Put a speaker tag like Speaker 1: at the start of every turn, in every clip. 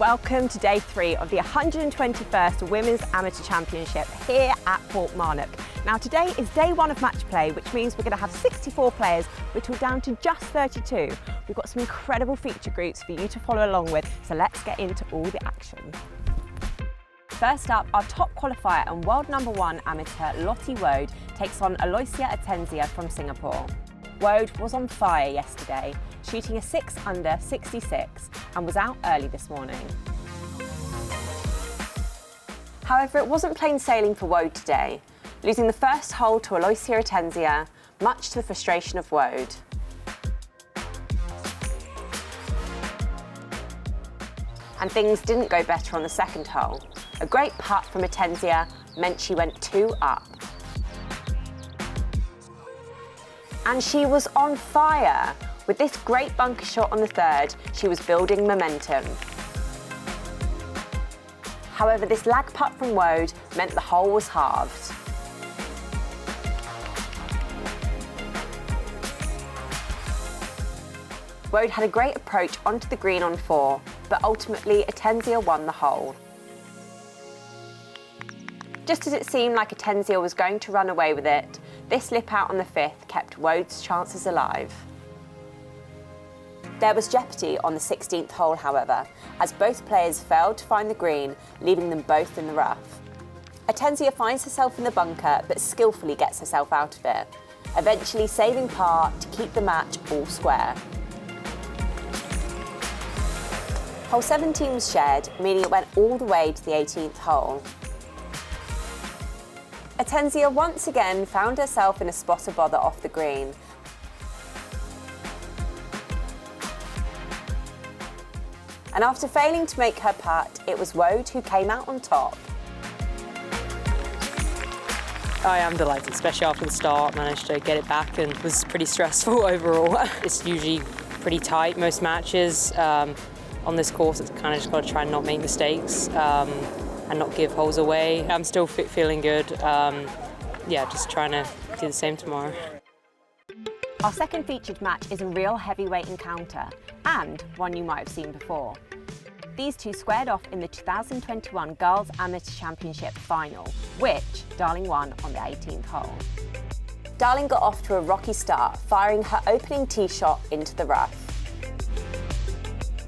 Speaker 1: welcome to day 3 of the 121st Women's Amateur Championship here at Portmarnock. Now today is day 1 of match play, which means we're going to have 64 players, which are down to just 32. We've got some incredible feature groups for you to follow along with, so let's get into all the action. First up, our top qualifier and world #1 amateur Lottie Woad takes on Aloysia Atenzia from Singapore. Woad was on fire yesterday, shooting a 6 under 66 and was out early this morning. However, it wasn't plain sailing for Woad today, losing the first hole to Aloysia Atenzia, much to the frustration of Woad. And things didn't go better on the second hole. A great putt from Atenzia meant she went 2 up. And she was on fire. With this great bunker shot on the third, she was building momentum. However, this lag putt from Woad meant the hole was halved. Woad had a great approach onto the green on 4, but ultimately Atenzia won the hole. Just as it seemed like Atenzia was going to run away with it, this lip out on the 5th kept Woad's chances alive. There was jeopardy on the 16th hole, however, as both players failed to find the green, leaving them both in the rough. Atenzia finds herself in the bunker, but skillfully gets herself out of it, eventually saving par to keep the match all square. Hole 17 was shared, meaning it went all the way to the 18th hole. Atenzia once again found herself in a spot of bother off the green. And after failing to make her putt, it was Woad who came out on top.
Speaker 2: I am delighted, especially after the start, managed to get it back and was pretty stressful overall. It's usually pretty tight, most matches. On this course, it's kind of just got to try and not make mistakes. And not give holes away. I'm still feeling good. Yeah, just trying to do the same tomorrow.
Speaker 1: Our second featured match is a real heavyweight encounter, and one you might have seen before. These two squared off in the 2021 Girls Amateur Championship final, which Darling won on the 18th hole. Darling got off to a rocky start, firing her opening tee shot into the rough.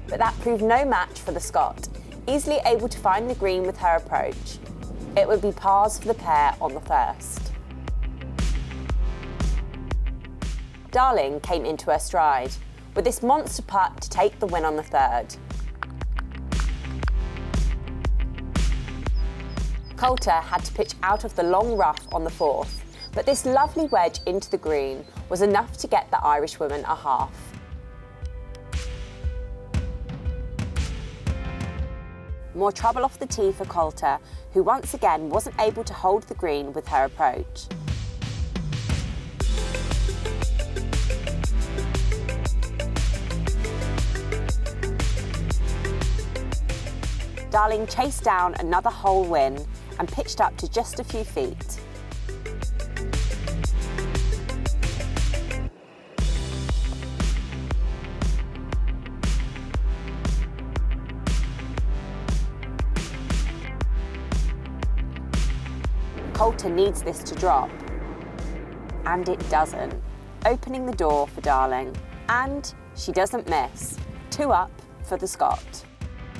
Speaker 1: But that proved no match for the Scot, easily able to find the green with her approach. It would be pars for the pair on the first. Darling came into her stride, with this monster putt to take the win on the third. Coulter had to pitch out of the long rough on the 4th, but this lovely wedge into the green was enough to get the Irishwoman a half. More trouble off the tee for Coulter, who once again wasn't able to hold the green with her approach. Darling chased down another hole win and pitched up to just a few feet. Coulter needs this to drop, and it doesn't, opening the door for Darling. And she doesn't miss. 2 up for the Scot.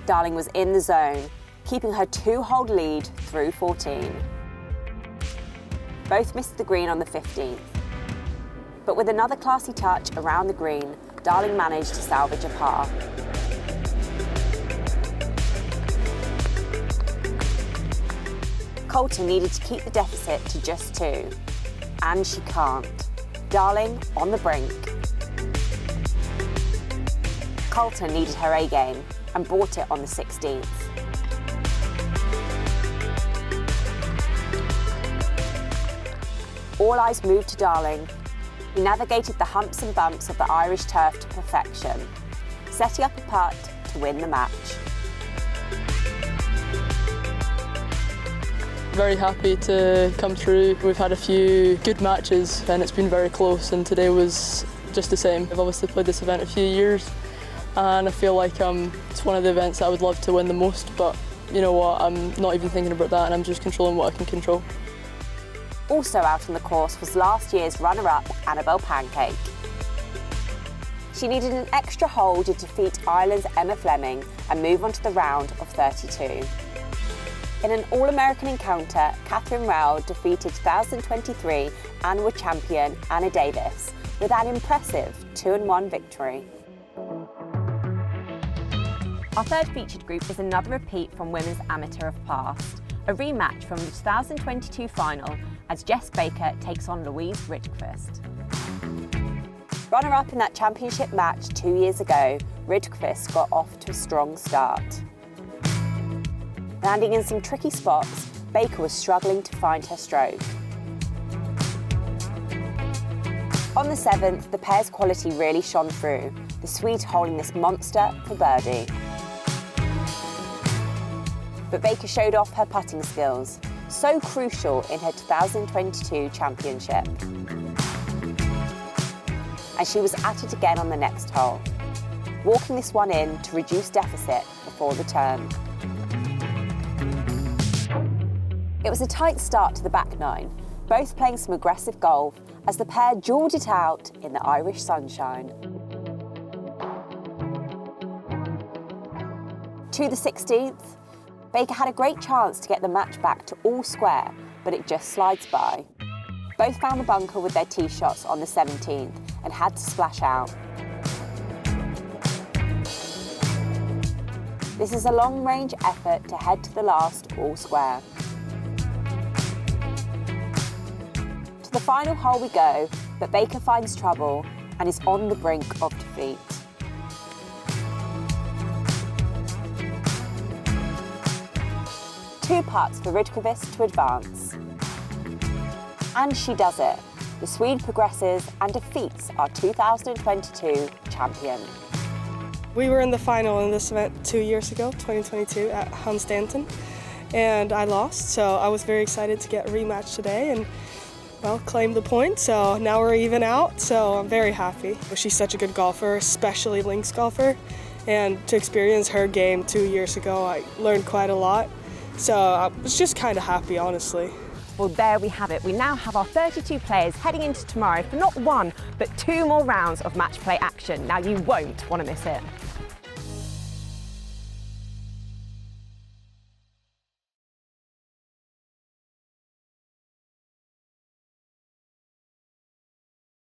Speaker 1: Darling was in the zone, keeping her 2-hole lead through 14. Both missed the green on the 15th. But with another classy touch around the green, Darling managed to salvage a par. Coulter needed to keep the deficit to just 2, and she can't. Darling on the brink. Coulter needed her A-game and brought it on the 16th. All eyes moved to Darling. He navigated the humps and bumps of the Irish turf to perfection, setting up a putt to win the match.
Speaker 3: Very happy to come through. We've had a few good matches and it's been very close, and today was just the same. I've obviously played this event a few years and I feel like it's one of the events that I would love to win the most, but you know what, I'm not even thinking about that and I'm just controlling what I can control.
Speaker 1: Also out on the course was last year's runner-up, Annabelle Pancake. She needed an extra hole to defeat Ireland's Emma Fleming and move on to the round of 32. In an All-American encounter, Catherine Rowell defeated 2023 Anwood champion Anna Davis with an impressive 2-1 victory. Our third featured group is another repeat from Women's Amateur of past, a rematch from the 2022 final as Jess Baker takes on Louise Ridgqvist. Runner-up in that championship match 2 years ago, Ridgqvist got off to a strong start. Landing in some tricky spots, Baker was struggling to find her stroke. On the 7th, the pair's quality really shone through, the Swede holding this monster for birdie. But Baker showed off her putting skills, so crucial in her 2022 championship. And she was at it again on the next hole, walking this one in to reduce deficit before the turn. It was a tight start to the back nine, both playing some aggressive golf as the pair jewelled it out in the Irish sunshine. To the 16th, Baker had a great chance to get the match back to all square, but it just slides by. Both found the bunker with their tee shots on the 17th and had to splash out. This is a long-range effort to head to the last all square. To the final hole we go, but Baker finds trouble and is on the brink of defeat. Two putts for Ridgqvist to advance. And she does it. The Swede progresses and defeats our 2022 champion.
Speaker 4: We were in the final in this event 2 years ago, 2022, at Hunstanton, and I lost, so I was very excited to get a rematch today and, well, claim the point. So now we're even out, so I'm very happy. She's such a good golfer, especially links golfer, and to experience her game 2 years ago, I learned quite a lot. So I was just kind of happy, honestly.
Speaker 1: Well, there we have it. We now have our 32 players heading into tomorrow for not one, but 2 more rounds of match play action. Now, you won't want to miss it.